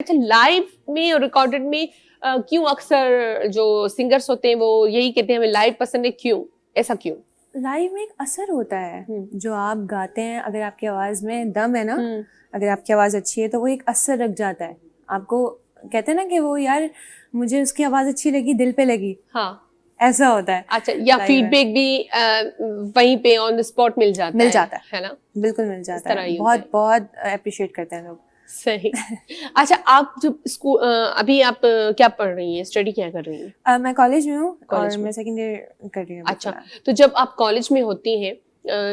अच्छा, लाइव में और रिकॉर्डेड में क्यों अक्सर जो सिंगर्स होते हैं वो यही कहते हैं हमें लाइव पसंद है, क्यों, ऐसा क्यों? लाइव में एक असर होता है, जो आप गाते हैं, अगर आपकी आवाज में दम है ना, अगर आपकी आवाज अच्छी है तो वो एक असर रख जाता है आपको। कहते हैं ना कि वो यार मुझे उसकी आवाज अच्छी लगी, दिल पे लगी। हाँ, ऐसा होता है। अच्छा, या फीडबैक भी वहीं पे ऑन द स्पॉट मिल जाता है ना? बिल्कुल मिल जाता तरह है। ही होता है। बहुत बहुत अप्रिशिएट करते हैं लोग। सही। अच्छा, आप जब स्कूल अभी आप क्या पढ़ रही हैं, स्टडी क्या कर रही हैं? मैं कॉलेज में हूँ और कॉलेज में। मैं सेकेंड ईयर कर रही हूँ अभी अच्छा, फिलहाल। तो जब आप कॉलेज में होती हैं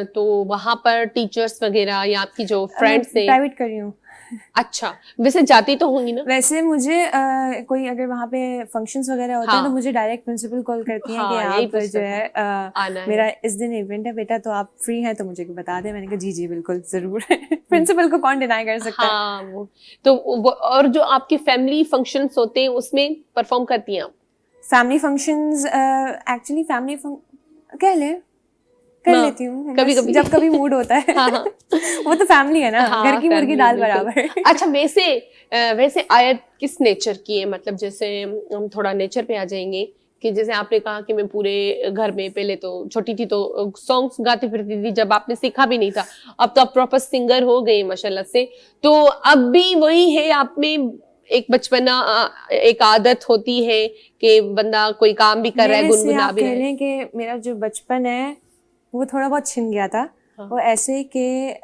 तो वहां पर टीचर्स वगैरह या आपकी जो मैं फ्रेंड्स हैं, प्राइवेट कर रही हूँ। अच्छा, वैसे जाती तो होंगी ना? वैसे मुझे कोई अगर वहाँ पे फंक्शंस वगैरह होते हैं तो हाँ, मुझे डायरेक्ट प्रिंसिपल कॉल करती हैं कि हाँ, यही आप जो पूछना था, है आना है। मेरा इस दिन इवेंट है बेटा, तो आप फ्री हैं तो मुझे बता दें। मैंने कहा जी जी बिल्कुल जरूर। प्रिंसिपल को कौन डिनाई कर सकता है। हाँ, तो और जो आपकी फैमिली फंक्शंस होते हैं उसमें परफॉर्म करती हैं आप? फैमिली फंक्शंस एक्चुअली कह ले कर हाँ, लेती हूँ कभी बस कभी। जब कभी मूड होता है। हाँ, हाँ। वो तो फैमिली है ना, घर हाँ, की मुर्गी फैमिली है, दाल बिल्कुल। बराबर। अच्छा, वैसे आयत किस नेचर की है, मतलब जैसे हम थोड़ा नेचर पे आ जाएंगे कि जैसे आपने कहा कि मैं पूरे घर में पहले तो छोटी थी तो सॉन्ग्स गाती फिरती थी, जब आपने सीखा भी नहीं था। अब तो आप प्रॉपर सिंगर हो गए माशाल्लाह से। तो अब भी वही है आप में, एक बचपना, एक आदत होती है कि बंदा कोई काम भी कर रहा है, मेरे से गुनगुना आप भी रहा कह है। लें कि मेरा जो बचपन है वो थोड़ा बहुत छिन गया था। हाँ। वो ऐसे कि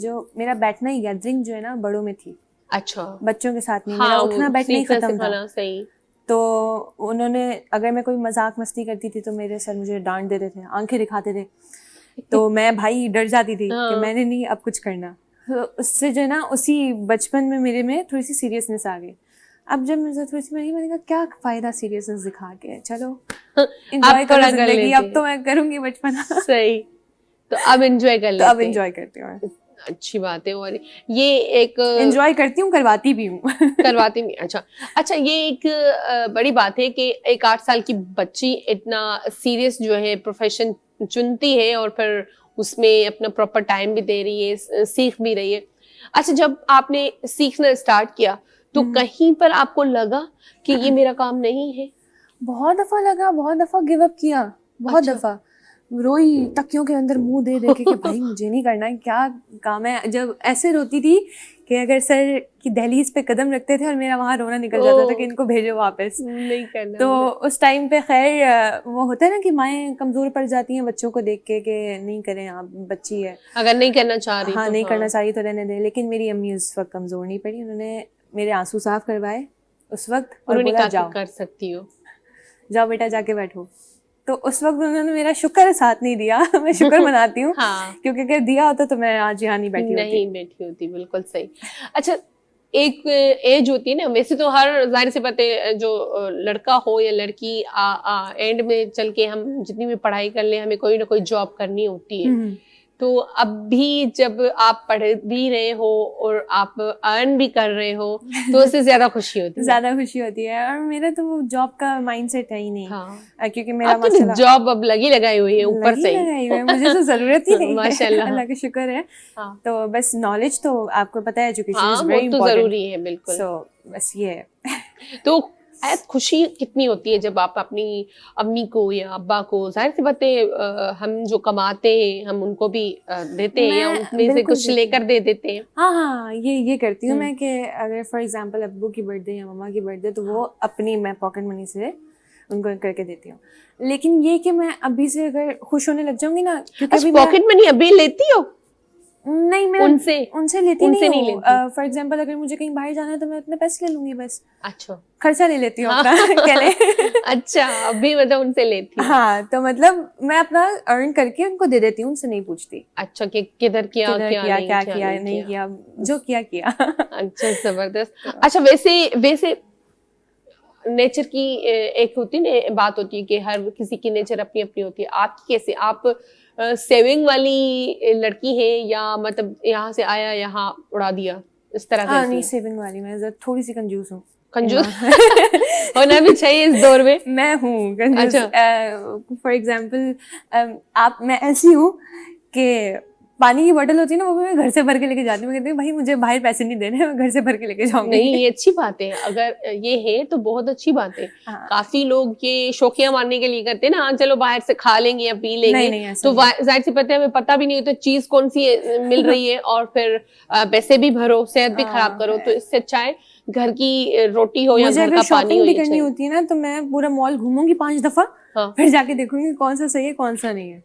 जो मेरा बैठना ही गैदरिंग जो है ना बड़ों में थी, अच्छा। बच्चों के साथ नहीं। मेरा हाँ, वो उठना बैठना ही सीखना खत्म था। सिखाना सही। तो उन्होंने, अगर मैं कोई मजाक मस्ती करती थी तो मेरे सर मुझे डांट देते थे, आंखें दिखाते थे। तो मैं भाई डर जाती थी कि हाँ, मैंने नहीं अब कुछ करना। तो उससे जो है ना उसी बचपन में मेरे में थोड़ी सी सीरियसनेस आ गई। अब जब मुझे थोड़ी सी बड़ी, मैंने कहा क्या फायदा सीरियसनेस दिखा के, चलो आप एंजॉय करो थोड़ा कर जिंदगी। लेते अब हैं। तो मैं करूंगी बचपना। सही। तो अब एंजॉय कर तो अब लेते हैं। एंजॉय करती हूँ। अच्छी बात है। और ये एक एंजॉय करती हूँ, करवाती भी हूँ। करवाती नहीं। अच्छा, अच्छा, ये एक बड़ी बात है कि एक 8 साल की बच्ची इतना सीरियस जो है प्रोफेशन चुनती है और फिर उसमें अपना प्रॉपर टाइम भी दे रही है, सीख भी रही है। अच्छा, जब आपने सीखना स्टार्ट किया तो कहीं पर आपको लगा कि ये मेरा काम नहीं है? बहुत दफा लगा, बहुत दफा गिव अप किया, बहुत अच्छा। दफा रोई तकियों के अंदर मुंह दे दे के कि भाई मुझे नहीं करना है, क्या काम है। जब ऐसे रोती थी कि अगर सर की दहलीज पे कदम रखते थे और मेरा वहां रोना निकल जाता था कि इनको भेजो वापस। नहीं करना तो मुझे। उस टाइम पे खैर वो होता है ना कि माएँ कमजोर पड़ जाती हैं बच्चों को देख के कि नहीं करें आप, बच्ची है। अगर नहीं करना चाह रही हाँ तो नहीं हाँ। करना चाहिए तो रहने दें। लेकिन मेरी अम्मी उस वक्त कमजोर नहीं पड़ी, उन्होंने मेरे आंसू साफ करवाए उस वक्त और उन्होंने बोला कहा कि जाओ कर सकती हो। जाओ बेटा जाके बैठो। तो उस वक्त उन्होंने मेरा शुक्र साथ नहीं दिया। मैं शुक्र मनाती हूँ, हाँ, क्योंकि अगर दिया होता तो मैं आज यहाँ नहीं बैठी होती। नहीं बैठी होती, बिल्कुल सही। अच्छा, एक एज होती है ना, वैसे तो हर जाहिर सी बात है जो लड़का हो या लड़की एंड में चल के हम जितनी भी पढ़ाई कर ले हमें कोई ना कोई जॉब करनी होती है। तो अब भी जब आप पढ़ भी रहे हो और आप अर्न भी कर रहे हो तो उससे ज्यादा खुशी होती है। ज्यादा खुशी होती है। और मेरा तो वो जॉब का माइंडसेट है ही नहीं। हाँ, क्योंकि मेरा आप तो माशाल्लाह जॉब अब लगी लगाई हुई है ऊपर लगी से ही। लगाई हुई है, मुझे तो जरूरत ही नहीं है। माशाल्लाह। अल्लाह का शुक्र है। हाँ, तो बस नॉलेज तो आपको पता है, एजुकेशन हाँ, इज वो वेरी तो इंपॉर्टेंट। जरूरी है, बिल्कुल। सो बस ये है। तो ऐत खुशी कितनी होती है जब आप अपनी अम्मी को या अब्बा को, जाहिर सी बात है हम जो कमाते हैं हम उनको भी देते हैं या मैं उनमें से बिल्कुल कुछ देती हूँ। लेकर दे देते हैं। हाँ हाँ, ये करती हूँ हम्म। मैं कि अगर फॉर एग्जांपल अब्बू की बर्थडे या मम्मा की बर्थडे तो वो अपनी मैं पॉकेट मनी से उनको करके देती हूँ। लेकिन ये कि मैं अभी से अगर खुश होने लग जाऊंगी ना, क्योंकि अच्छा, अभी मैं पॉकेट मनी अभी लेती हो? नहीं, मैं उनसे उनसे लेती नहीं उनसे नहीं हूँ। लेती? फॉर एग्जांपल अगर मुझे कहीं बाहर जाना है तो मैं अपने पैसे ले लूंगी, बस अच्छा। खर्चा ले लेती हूँ हाँ। अपना। कह ले। अच्छा, अभी मतलब उनसे लेती हो? हाँ, तो मतलब मैं अपना अर्न करके उनको दे देती हूँ, उनसे नहीं पूछती अच्छा, कि किधर किया, किधर क्या किया, नहीं क्या क्या किया, नहीं नहीं किया। किया, जो किया किया। अच्छा, जबरदस्त। तो अच्छा, वैसे वैसे नेचर की एक होती है बात होती है कि हर किसी की नेचर अपनी अपनी होती है। आपकी कैसे, आप सेविंग वाली लड़की है या मतलब यहाँ से आया यहाँ उड़ा दिया, इस तरह हाँ करती नहीं, है? सेविंग वाली मैं थोड़ी सी कंजूस हूँ। कंजूस। होना भी चाहिए इस दौर में। मैं हूँ कंजूस। अच्छा। फॉर एग्जाम्पल आप, मैं ऐसी हूँ कि पानी की बोतल होती है ना, वो भी मैं घर से भर के लेके जाती हूँ। मैं कहती हूँ भाई मुझे बाहर पैसे नहीं देने, मैं घर से भर के लेके जाऊंगी। नहीं, ये अच्छी बात है, अगर ये है तो बहुत अच्छी बात है। हाँ। काफी लोग ये शौकिया मारने के लिए करते हैं ना, हाँ चलो बाहर से खा लेंगे या पी लेंगे, नहीं, ऐसा तो जाहिर सी बात है हमें पता भी नहीं होता चीज कौन सी मिल रही है, और फिर पैसे भी भरो, सेहत भी खराब करो, तो इससे अच्छा है घर की रोटी हो या मुझे घर अगर का पानी शॉपिंग हो, भी ये करनी चाहिए। होती है ना, तो मैं पूरा मॉल घूमूंगी 5 दफा, हाँ। फिर जाके देखूंगी कौन सा सही है कौन सा नहीं है।